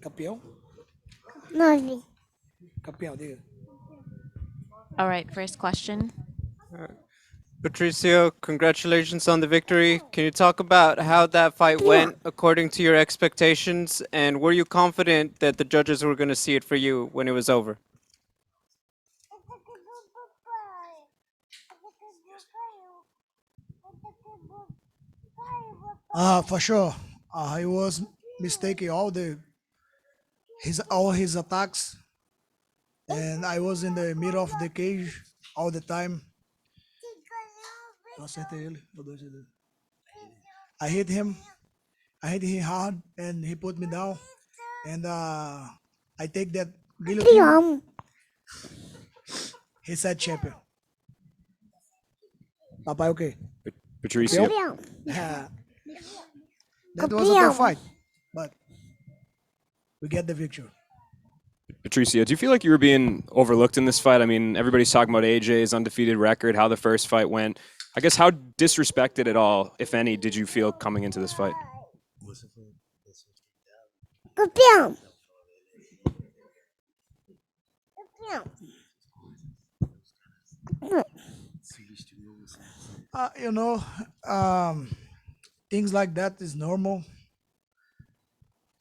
Campeão? 9. Campeão, diga. All right, first question. Patricio, congratulations on the victory. Can you talk about how that fight went according to your expectations? And were you confident that the judges were going to see it for you when it was over? For sure. He was mistaking all his attacks, and I was in the middle of the cage all the time. Eu acertei ele. I hit him hard, and he put me down. And I take that guillotine. He said champion. Papai, okay. Patricio, That was a tough fight, but we get the victory. Patricio, do you feel like you were being overlooked in this fight? I mean, everybody's talking about AJ's undefeated record, how the first fight went. I guess how disrespected at all, if any, did you feel coming into this fight? Campeão. You know, things like that is normal.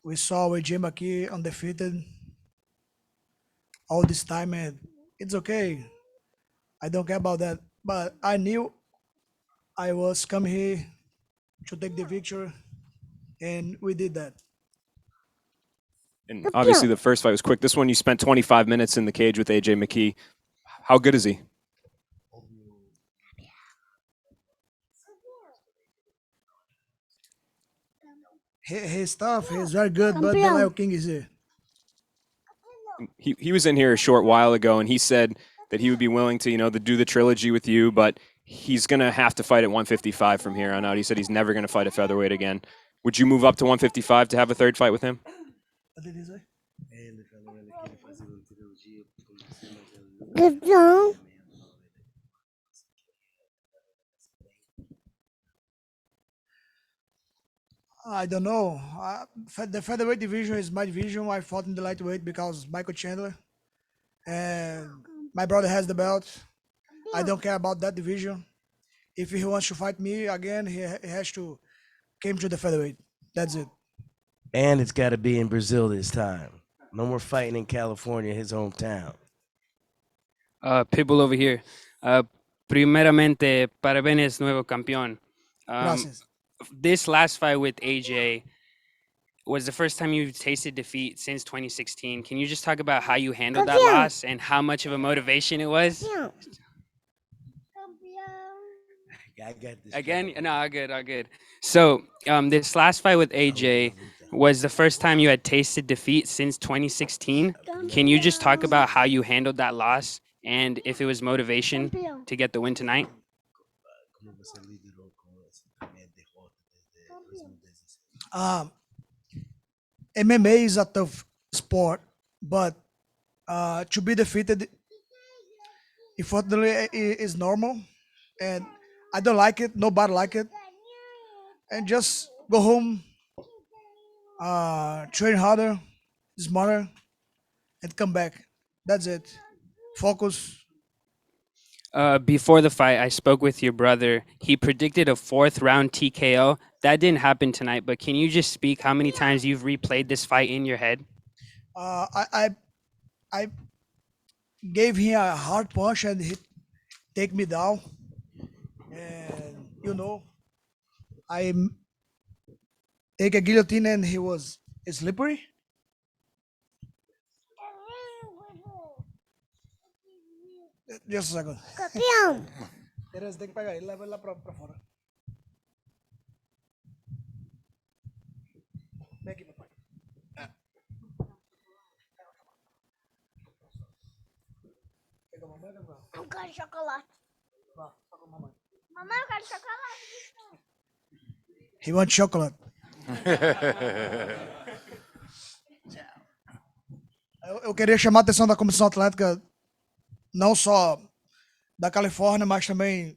We saw with McKee undefeated all this time, and it's okay. I don't care about that. But I knew I was coming here to take the victory, and we did that. And obviously the first fight was quick. This one you spent 25 minutes in the cage with AJ McKee. How good is he? He's tough. He's very good, but the Lion King is here. He was in here a short while ago, and he said that he would be willing to, to do the trilogy with you, but he's going to have to fight at 155 from here on out. He said he's never going to fight at featherweight again. Would you move up to 155 to have a third fight with him? What did he say? Campeão. I don't know. The featherweight division is my division. I fought in the lightweight because Michael Chandler, and my brother has the belt. I don't care about that division. If he wants to fight me again, he has to come to the featherweight. That's it. And it's got to be in Brazil this time. No more fighting in California, his hometown. Pitbull over here. Primeramente, parabéns, nuevo campeón. Gracias. This last fight with AJ was the first time you've tasted defeat since 2016. Can you just talk about how you handled that loss and how much of a motivation it was? Campeão. I got this. Again? No, all good, all good. So, this last fight with AJ was the first time you had tasted defeat since 2016. Can you just talk about how you handled that loss and if it was motivation to get the win tonight? MMA is a tough sport, but to be defeated, unfortunately, is normal, and I don't like it. Nobody like it, and just go home, train harder, smarter, and come back. That's it. Focus. Before the fight, I spoke with your brother. He predicted a fourth round TKO. That didn't happen tonight, but can you just speak how many times you've replayed this fight in your head? I gave him a hard punch and he take me down, and I take a guillotine and he was slippery. Just a second. Campeão. Tereza, tem que pegar ele, leva ele lá pra fora. Vem aqui, papai. Pega a mamãe, Gabriel. Eu quero chocolate. Vá, só com a mamãe. Mamãe, eu quero chocolate. He wants chocolate. Eu queria chamar a atenção da Comissão Atlética, não só da Califórnia, mas também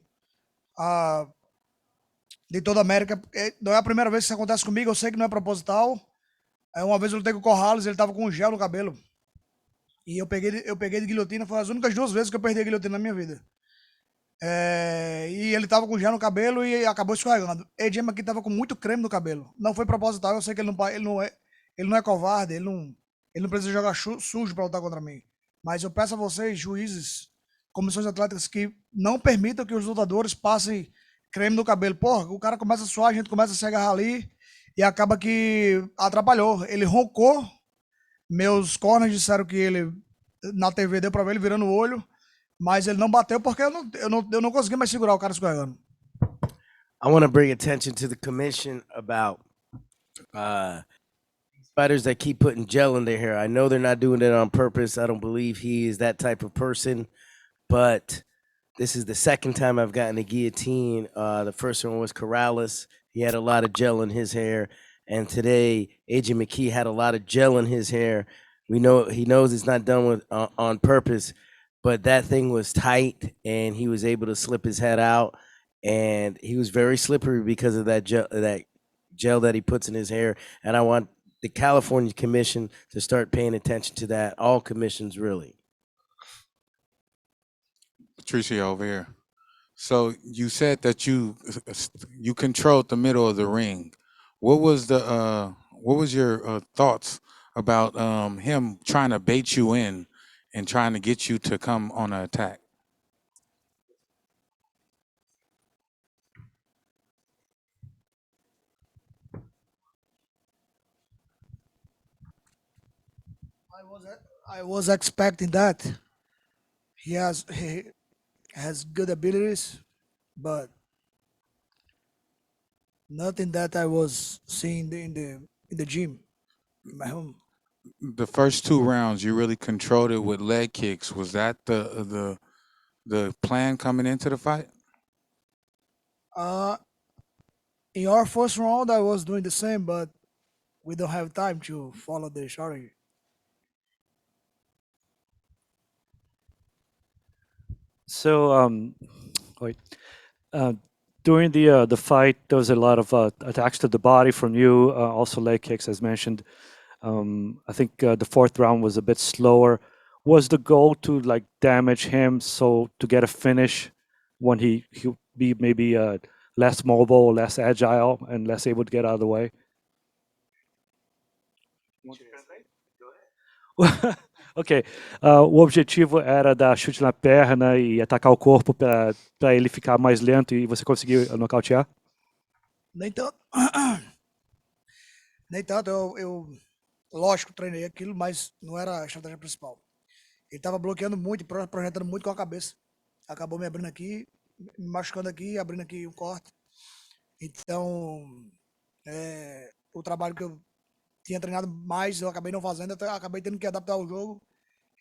de toda a América. Não é a primeira vez que isso acontece comigo, eu sei que não é proposital, Aí uma vez eu lutei com o Corrales, ele tava com gel no cabelo. E eu peguei de guilhotina, foi as únicas 2 vezes que eu perdi a guilhotina na minha vida. E ele tava com gel no cabelo e acabou escorregando. AJ aqui tava com muito creme no cabelo. Não foi proposital, eu sei que ele não é covarde, ele não precisa jogar sujo pra lutar contra mim. Mas eu peço a vocês, juízes, comissões atléticas, que não permitam que os lutadores passem creme no cabelo. Porra, o cara começa a suar, a gente começa a se agarrar ali e acaba que atrapalhou. Ele roncou, meus corners disseram que ele, na TV deu pra ver ele virando o olho, mas ele não bateu porque eu não consegui mais segurar o cara escorregando. I want to bring attention to the commission about fighters that keep putting gel in their hair. I know they're not doing it on purpose. I don't believe he is that type of person, but this is the second time I've gotten a guillotine. The first one was Corrales. He had a lot of gel in his hair. And today, AJ McKee had a lot of gel in his hair. We know he knows it's not done with on purpose, but that thing was tight, and he was able to slip his head out, and he was very slippery because of that gel that he puts in his hair. And I want the California Commission to start paying attention to that. All commissions, really. Patricio over here. So you said that you controlled the middle of the ring. What was your thoughts about him trying to bait you in and trying to get you to come on an attack? I was expecting that. He has good abilities, but nothing that I was seeing in the gym in my home. The first 2 rounds, you really controlled it with leg kicks. Was that the plan coming into the fight? Uh, in our first round, I was doing the same, but we don't have time to follow the strategy. So, wait. Uh, During the fight, there was a lot of attacks to the body from you, also leg kicks, as mentioned. I think the fourth round was a bit slower. Was the goal to like damage him, so to get a finish when he be maybe less mobile, less agile, and less able to get out of the way? Ok. O objetivo era dar chute na perna e atacar o corpo para ele ficar mais lento e você conseguir nocautear? Nem tanto. Nem tanto, lógico, treinei aquilo, mas não era a estratégia principal. Ele tava bloqueando muito, projetando muito com a cabeça. Acabou me abrindo aqui, me machucando aqui, abrindo aqui um corte. Então, o trabalho que eu tinha treinado mais, eu acabei não fazendo, eu acabei tendo que adaptar o jogo.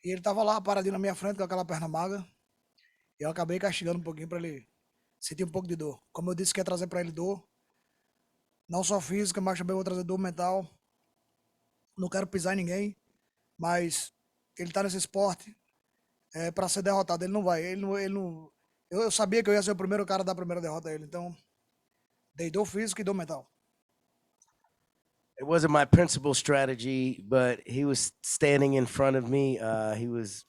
E ele tava lá paradinho na minha frente com aquela perna magra. E eu acabei castigando um pouquinho para ele sentir um pouco de dor. Como eu disse que ia trazer para ele dor, não só física, mas também vou trazer dor mental. Não quero pisar em ninguém, mas ele tá nesse esporte para ser derrotado. Ele não vai, eu sabia que eu ia ser o primeiro cara a dar a primeira derrota a ele, então dei dor física e dor mental. It wasn't my principal strategy, but he was standing in front of me. He was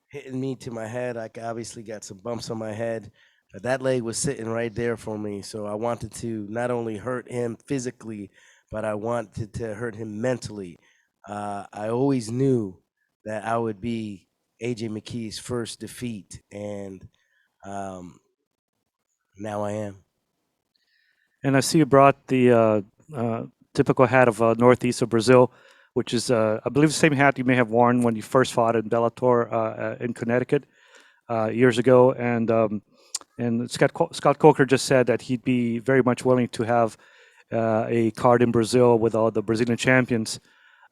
hitting me to my head. I obviously got some bumps on my head, but that leg was sitting right there for me. So I wanted to not only hurt him physically, but I wanted to hurt him mentally. I always knew that I would be AJ McKee's first defeat, and now I am. And I see you brought the typical hat of northeast of Brazil, which is, I believe, the same hat you may have worn when you first fought in Bellator in Connecticut years ago. And Scott Coker just said that he'd be very much willing to have a card in Brazil with all the Brazilian champions.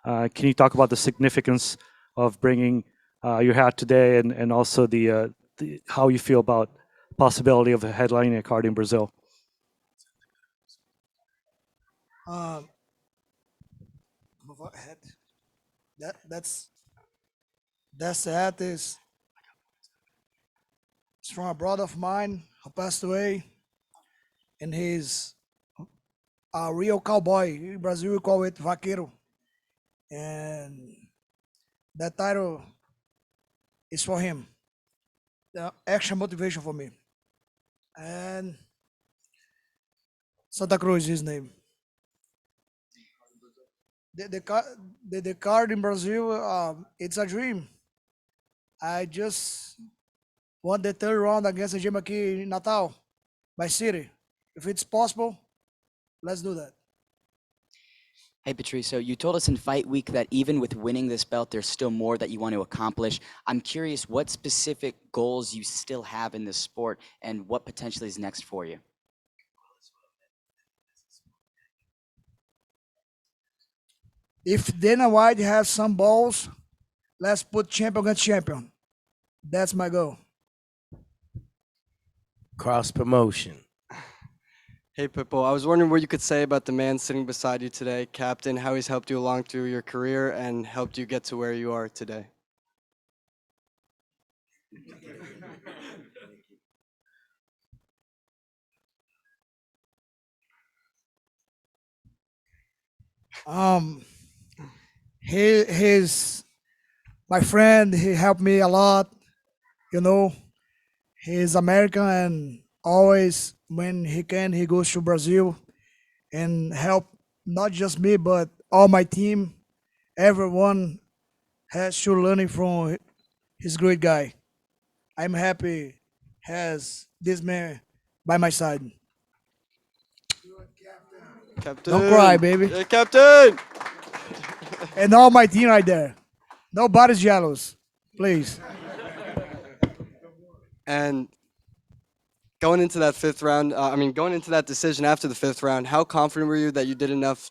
Can you talk about the significance of bringing your hat today, and also the how you feel about possibility of headlining a card in Brazil? That's the hat is it's from a brother of mine who passed away, and he's a real cowboy. In Brazil, we call it vaqueiro. and that title is for him. The extra motivation for me. And Santa Cruz is his name. The card in Brazil, it's a dream. I just won the third round against the McKee in Natal, my city. If it's possible, let's do that. Hey, Patricio, you told us in Fight Week that even with winning this belt, there's still more that you want to accomplish. I'm curious what specific goals you still have in this sport and what potentially is next for you. If Dana White has some balls, let's put champion against champion. That's my goal. Cross promotion. Hey, Pitbull, I was wondering what you could say about the man sitting beside you today, Captain, how he's helped you along through your career and helped you get to where you are today. Um, he's my friend. He helped me a lot. You know, he's American, and always when he can, he goes to Brazil and help not just me but all my team. Everyone has to learning from his great guy. I'm happy has this man by my side. Captain! Don't cry, baby. Yeah, Captain! And all my team right there. Nobody's jealous. Please. And going into that fifth round, going into that decision after the fifth round, how confident were you that you did enough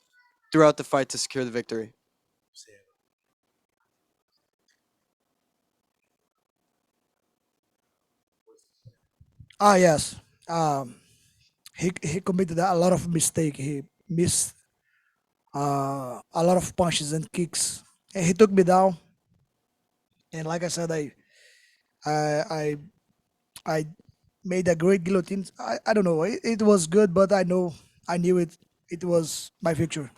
throughout the fight to secure the victory? Ah, yes. He committed a lot of mistake. He missed a lot of punches and kicks. And he took me down. And like I said, I I made a great guillotine. I don't know. It was good, but I knew it. It was my victory.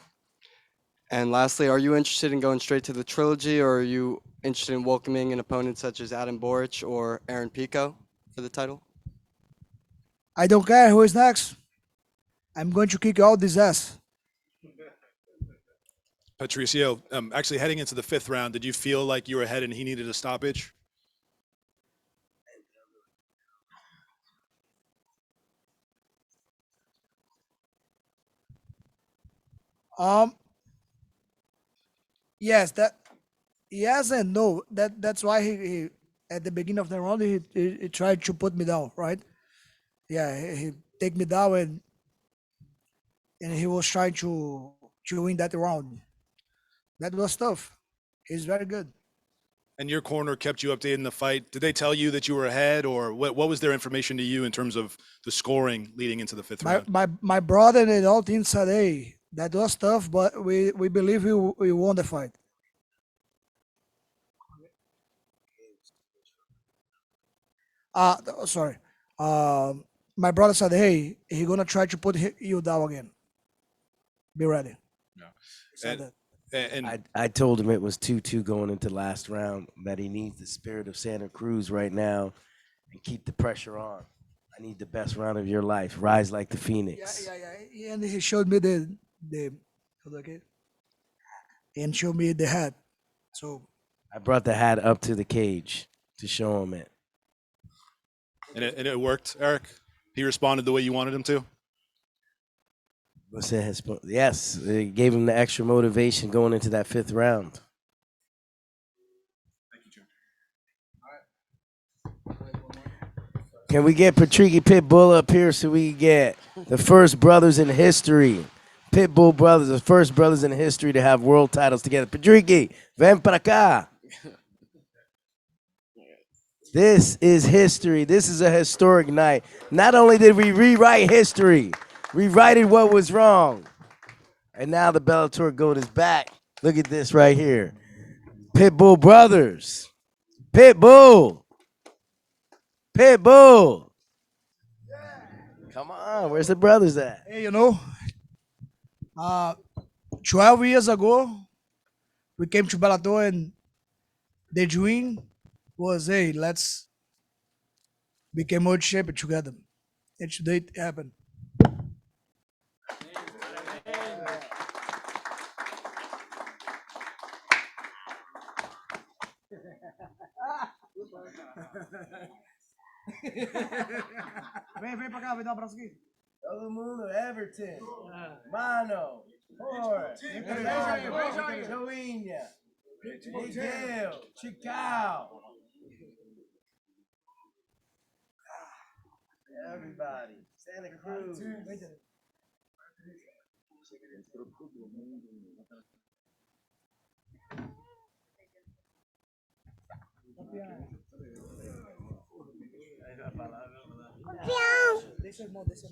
And lastly, are you interested in going straight to the trilogy, or are you interested in welcoming an opponent such as Adam Boric or Aaron Pico for the title? I don't care who is next. I'm going to kick all this ass. Patricio, actually heading into the fifth round, did you feel like you were ahead and he needed a stoppage? Um, yes, that yes and no. That's why he at the beginning of the round he tried to put me down, right? Yeah, he take me down and he was trying to win that round. That was tough. He's very good. And your corner kept you updated in the fight. Did they tell you that you were ahead, or what was their information to you in terms of the scoring leading into the fifth My round? my brother and all team said, "Hey, that was tough, but we believe we won the fight." Sorry. My brother said, "Hey, he gonna try to put you down again. Be ready." No. He said And, that. and I told him it was 2-2 going into last round, that he needs the spirit of Santa Cruz right now and keep the pressure on. I need the best round of your life. Rise like the Yeah, phoenix. yeah. And he showed me the okay, and showed me the hat. So I brought the hat up to the cage to show him it. it worked, Eric? He responded the way you wanted him to? Yes, it gave him the extra motivation going into that fifth round. Can we get Patricio Pitbull up here so we can get the first brothers in history? Pitbull brothers, the first brothers in history to have world titles together. Patricio, ven para acá. This is history. This is a historic night. Not only did we rewrite history, rewrited what was wrong. And now the Bellator GOAT is back. Look at this right here. Pitbull brothers. Pitbull. Pitbull. Come on, where's the brothers at? hey, 12 years ago, We came to Bellator and the dream was, hey, let's become world champion together. And today it happened. Vem pra cá, vem dar um abraço aqui. Todo mundo, Everton, Mano, Por, Joinha, Miguel, Chical. Everybody, Santa Cruz. Campeão. Deixa eu irmão, deixa eu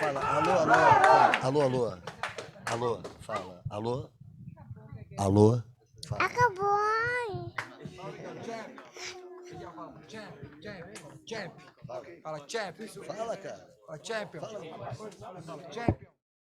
Fala, alô, alô, alô, fala, alô, alô, fala. Acabou. Fala, cara. Champion. Fala. Champion.